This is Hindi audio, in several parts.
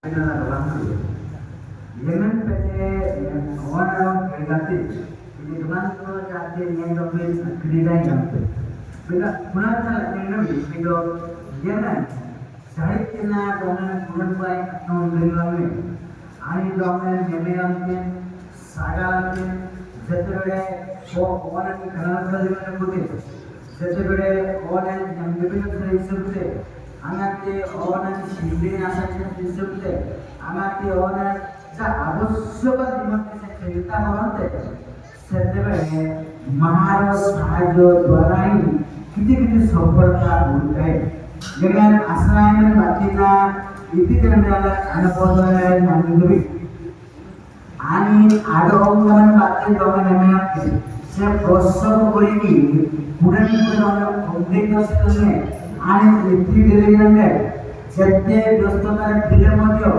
Jangan pakai orang kreatif. Ini dengan tu jadi yang domain kreatif yang tu. Bila punan tak yang itu itu jangan sahitnya domain punan baik non-domain. Ani domain yang sagalnya seterusnya orang yang kenal dengan putih. Seterusnya orang yang berbeza sesuatu. Amati orang sendiri asal sesuatu. Amati orang आवश्यक जीवन से चिंता करते सेतेबेले महार साहाय्य द्वारा ही किती सफलता मिळते जगात असायन बाकीना इति करण्याला अनुभवणारे नागरिक आणि आडोंगन बाकी दोघांना से प्रोत्साहन करी पुढे कंप्लीट असणे आणि इति दिलेले सत्य व्यस्तता दिलेमध्ये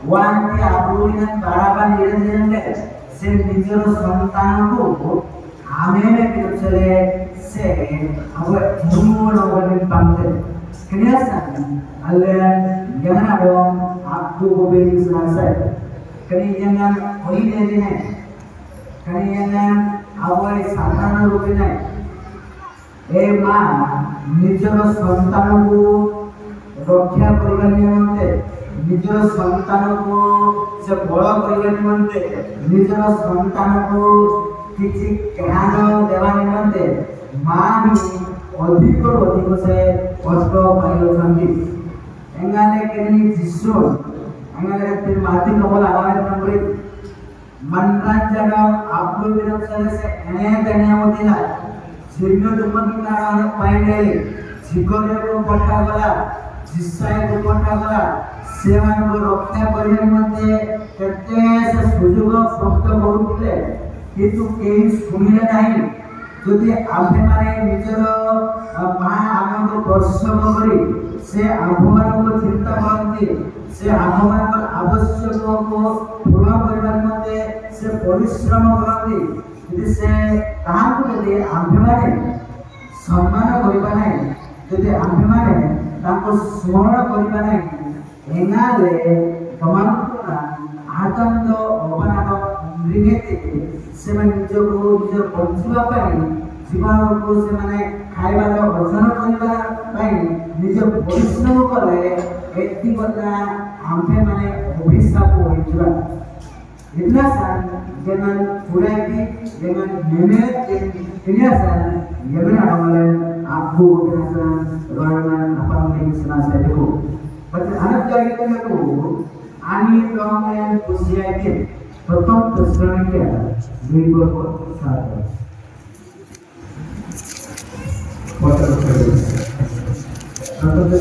वांती आपुरीने काराबान येणे से निजर संतान को आमेने पिछले से अब मूल वाले पांते किन्यासा अल्ले jangan ada aku beri selesai kini jangan hoyi deh ne kini jangan awal साधारण रूप ने ए मां निजर संतान को रक्षा करने निमंते निजर संतान को से बड़ करने निमंते निजर संतान को किसी ज्ञान देवा निमंते मां अधिक से कष्ट पाई एंगाले केनी जिसु एंगाले फिर माती कमल आवाज नंबरी मंत्रान जगह आपलो विरम से एने तने होतीला सिरनो दुमन नारायण पाइले सिकोरे को पट्टा गला जिसाय को पट्टा गला सेवन को रक्षा करने मध्ये केते से सुजुग प्राप्त करूले किंतु केही सुनिले नाही যদি आम्हे माने निजर मा आमको प्रसन्न करी से आम्हमान को चिंता करती से आम्हमान को आवश्यक को पूर्ण परिवार मध्ये से परिश्रम करती यदि से कहां को यदि आम्हे माने सम्मान करिबा नाही यदि आम्हे माने ताको स्मरण करिबा नाही एनाले तमाम आनंद अवनाद निगेते से निजको निज बंचिबा पाई जीवन को से माने खाइबार अर्जन करिबा पाई निज परिश्रम करे एति बता आम्हे माने अभिशाप होइबा इतना सान जेमन पुराई जेमन नेने इन्या सान जेमन हमले आपको सन रोमान अपन में सुना से देखो पर अनक जागे को आणि रोमान खुशिया के प्रथम प्रश्न के दुई को साथ What are the